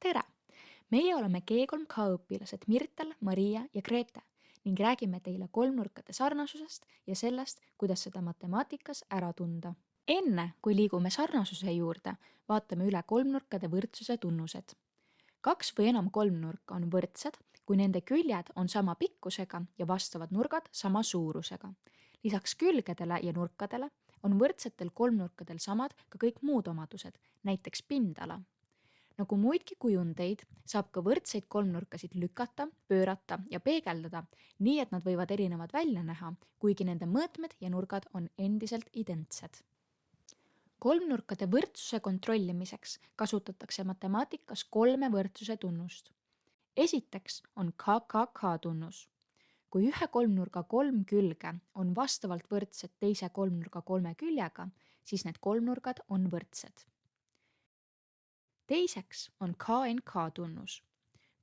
Tere! Meie oleme G3K õpilased Mirtel, Maria ja Grete ning räägime teile kolmnurkade sarnasusest ja sellest, kuidas seda matemaatikas ära tunda. Enne, kui liigume sarnasuse juurde, vaatame üle kolmnurkade võrdsuse tunnused. Kaks või enam kolmnurka on võrdsed, kui nende küljed on sama pikkusega ja vastavad nurgad sama suurusega. Lisaks külgedele ja nurkadele on võrdsetel kolmnurkadel samad ka kõik muud omadused, näiteks pindala. Nagu muidki kujundeid, saab ka võrdseid kolmnurkasid lükata, pöörata ja peegeldada, nii et nad võivad erinevad välja näha, kuigi nende mõõtmed ja nurgad on endiselt identsed. Kolmnurkade võrdsuse kontrollimiseks kasutatakse matemaatikas kolme võrdsuse tunnust. Esiteks on KKK tunnus. Kui ühe kolmnurga kolm külge on vastavalt võrdsed teise kolmnurga kolme küljega, siis need kolmnurgad on võrdsed. Teiseks on KNK tunnus.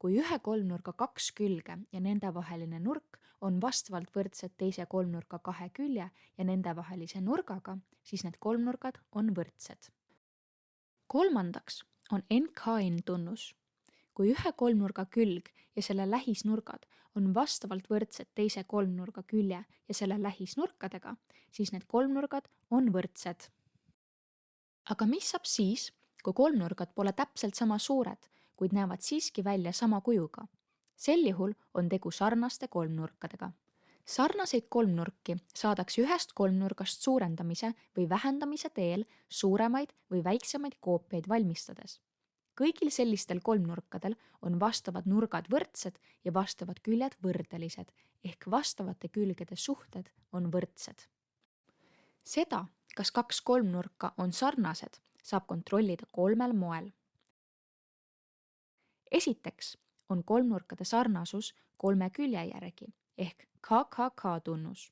Kui ühe kolmnurga kaks külge ja nende vaheline nurk on vastavalt võrdsed teise kolmnurga kahe külje ja nende vahelise nurgaga, siis need kolmnurgad on võrdsed. Kolmandaks on NKN tunnus. Kui ühe kolmnurga külg ja selle lähisnurgad on vastavalt võrdsed teise kolmnurga külje ja selle lähisnurkadega, siis need kolmnurgad on võrdsed. Aga mis saab siis, kui kolmnurgad pole täpselt sama suured, kuid näevad siiski välja sama kujuga? Sel juhul on tegu sarnaste kolmnurkadega. Sarnaseid kolmnurki saadakse ühest kolmnurgast suurendamise või vähendamise teel suuremaid või väiksemaid koopiaid valmistades. Kõigil sellistel kolmnurkadel on vastavad nurgad võrdsed ja vastavad küljed võrdelised, ehk vastavate külgede suhted on võrdsed. Seda, kas kaks kolmnurka on sarnased, saab kontrollida kolmel moel. Esiteks on kolmnurkade sarnasus kolme külje järgi ehk KKK tunnus.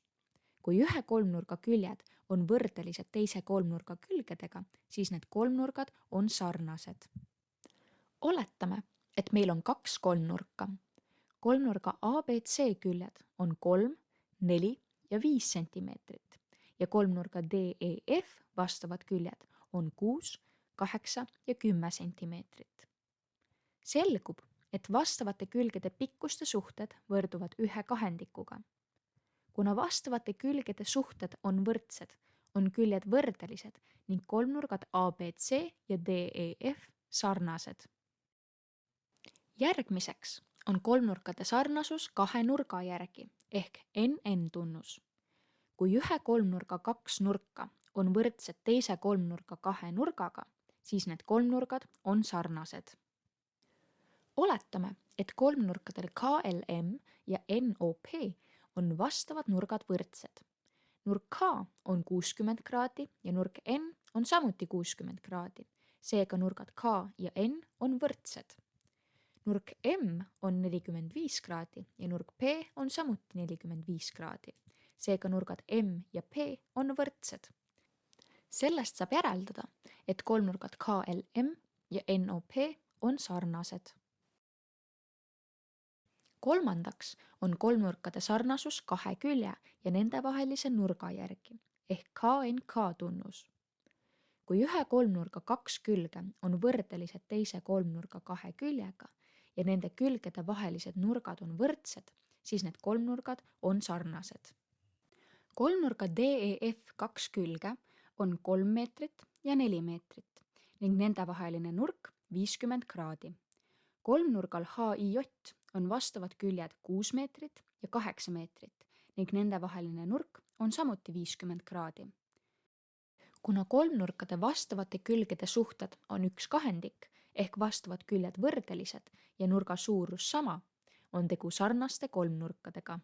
Kui ühe kolmnurga küljed on võrdelised teise kolmnurga külgedega, siis need kolmnurgad on sarnased. Oletame, et meil on kaks kolmnurka. Kolmnurga ABC küljed on 3, 4 ja 5 sentimeetrit ja kolmnurga DEF vastavad küljed on 6, 8 ja 10 sentimeetrit. Selgub, et vastavate külgede pikkuste suhted võrduvad ühe kahendikuga. Kuna vastavate külgede suhted on võrdsed, on küljed võrdelised ning kolmnurgad ABC ja DEF sarnased. Järgmiseks on kolmnurkade sarnasus kahe nurga järgi ehk NN tunnus. Kui ühe kolmnurga kaks nurka on võrdsed teise kolmnurga kahe nurgaga, siis need kolmnurgad on sarnased. Oletame, et kolmnurkadel KLM ja NOP on vastavad nurgad võrdsed. Nurk K on 60 kraadi ja nurk N on samuti 60 kraadi, seega nurgad K ja N on võrdsed. Nurk M on 45 kraadi ja nurk P on samuti 45 kraadi, seega nurgad M ja P on võrdsed. Sellest saab järeldada, et kolmnurgad KLM ja NOP on sarnased. Kolmandaks on kolmnurkade sarnasus kahe külje ja nende vahelise nurga järgi ehk KNK tunnus. Kui ühe kolmnurga kaks külge on võrdelised teise kolmnurga kahe küljega ja nende külgede vahelised nurgad on võrdsed, siis need kolmnurgad on sarnased. Kolmnurga DEF kaks külge on 3 meetrit ja 4 meetrit ning nende vaheline nurk 50 kraadi. Kolmnurgal HIJ on vastavad küljed 6 meetrit ja 8 meetrit ning nende vaheline nurk on samuti 50 kraadi. Kuna kolmnurkade vastavate külgede suhted on üks kahendik ehk vastavad küljed võrdelised ja nurga suurus sama, on tegu sarnaste kolmnurkadega.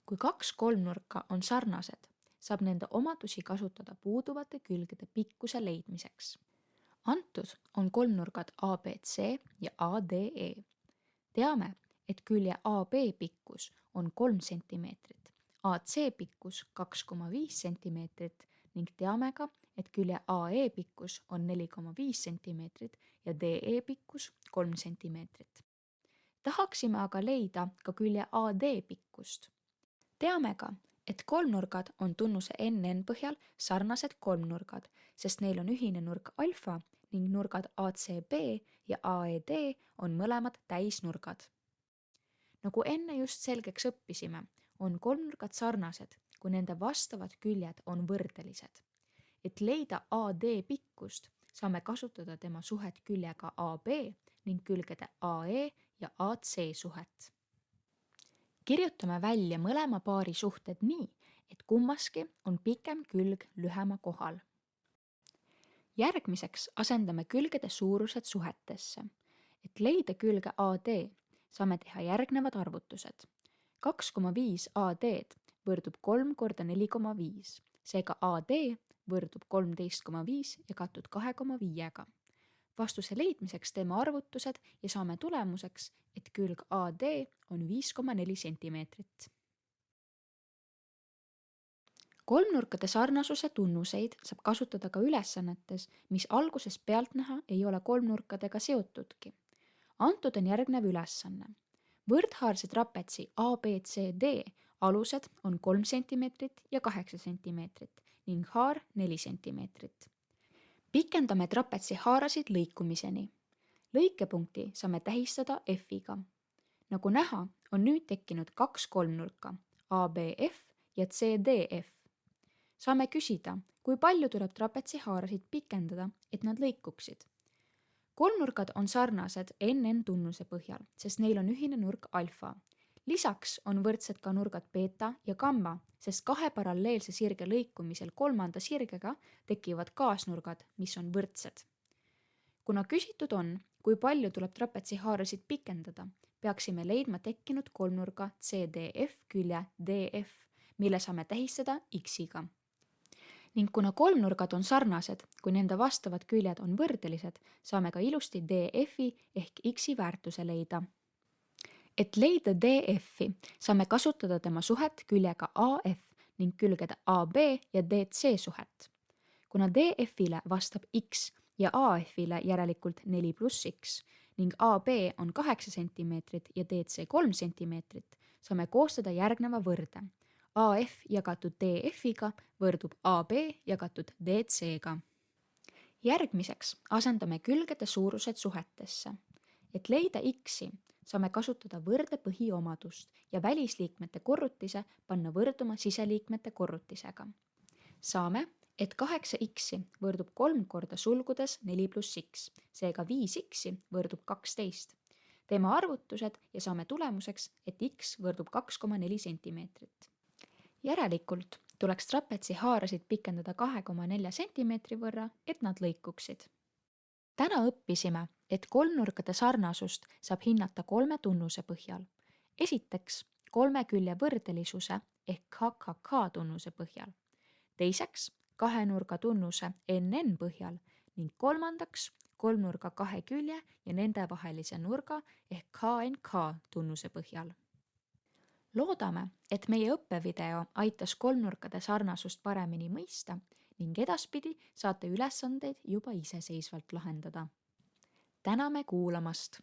Kui kaks kolmnurka on sarnased, saab nende omadusi kasutada puuduvate külgede pikkuse leidmiseks. Antud on kolmnurgad ABC ja ADE. Teame, et külje AB pikkus on 3 cm, AC pikkus 2,5 cm ning teame ka, et külje AE pikkus on 4,5 cm ja DE pikkus 3 cm. Tahaksime aga leida ka külje AD pikkust. Teame ka, et kolmnurgad on tunnuse NN põhjal sarnased kolmnurgad, sest neil on ühine nurk alfa ning nurgad ACB ja AED on mõlemad täisnurgad. Nagu enne just selgeks õppisime, on kolmnurgad sarnased, kui nende vastavad küljed on võrdelised. Et leida AD pikkust, saame kasutada tema suhet küljega AB ning külgede AE ja AC suhet. Kirjutame välja mõlema paari suhted nii, et kummaski on pikem külg lühema kohal. Järgmiseks asendame külgede suurused suhetesse. Et leida külge AD, saame teha järgnevad arvutused. 2,5 AD-d võrdub 3 korda 4,5, seega AD võrdub 13,5 jagatud 2,5-ga. Vastuse leidmiseks teeme arvutused ja saame tulemuseks, et külg AD on 5,4 sentimeetrit. Kolmnurkade sarnasuse tunnuseid saab kasutada ka ülesannetes, mis algusest pealtnäha ei ole kolmnurkadega seotudki. Antud on järgnev ülesanne. Võrdhaarse trapetsi ABCD alused on 3 cm ja 8 cm ning haar 4 cm. Pikendame trapetsi haarasid lõikumiseni. Lõikepunkti saame tähistada F-iga. Nagu näha, on nüüd tekkinud 2 kolmnurka, ABF ja CDF. Saame küsida, kui palju tuleb trapetsi haarasid pikendada, et nad lõikuksid. Kolmnurkad on sarnased NN tunnuse põhjal, sest neil on ühine nurk alfa. Lisaks on võrdsed ka nurgad beta ja gamma, sest kahe paralleelse sirge lõikumisel kolmanda sirgega tekivad kaasnurgad, mis on võrdsed. Kuna küsitud on, kui palju tuleb trapetsi haarasid pikendada, peaksime leidma tekkinud kolmnurga CDF külje DF, mille saame tähistada X-iga. Ning kuna kolmnurgad on sarnased, kui nende vastavad küljed on võrdelised, saame ka ilusti DF-i ehk X-i väärtuse leida. Et leida DF-i, saame kasutada tema suhet küljega AF ning külgede AB ja DC suhet. Kuna DF-ile vastab X ja AF-ile järelikult 4 + X ning AB on 8 cm ja DC 3 cm, saame koostada järgneva võrde. AF jagatud DF-iga võrdub AB jagatud DC-ga. Järgmiseks asendame külgede suurused suhetesse. Et leida X-i, saame kasutada võrde põhiomadust ja välisliikmete korrutise panna võrduma siseliikmete korrutisega. Saame, et 8X-i võrdub 3 korda sulgudes 4 + X, seega 5X-i võrdub 12. Teeme arvutused ja saame tulemuseks, et X võrdub 2,4 cm. Järelikult tuleks trapetsi haarasid pikendada 2,4 cm võrra, et nad lõikuksid. Täna õppisime, et kolmnurkade sarnasust saab hinnata 3 tunnuse põhjal. Esiteks, 3 külje võrdelisuse ehk KKK tunnuse põhjal. Teiseks, 2 nurga tunnuse NN põhjal ning kolmandaks, kolmnurga 2 külje ja nende vahelise nurga ehk KNK tunnuse põhjal. Loodame, et meie õppevideo aitas kolmnurkade sarnasust paremini mõista ning edaspidi saate ülesandeid juba iseseisvalt lahendada. Täname kuulamast!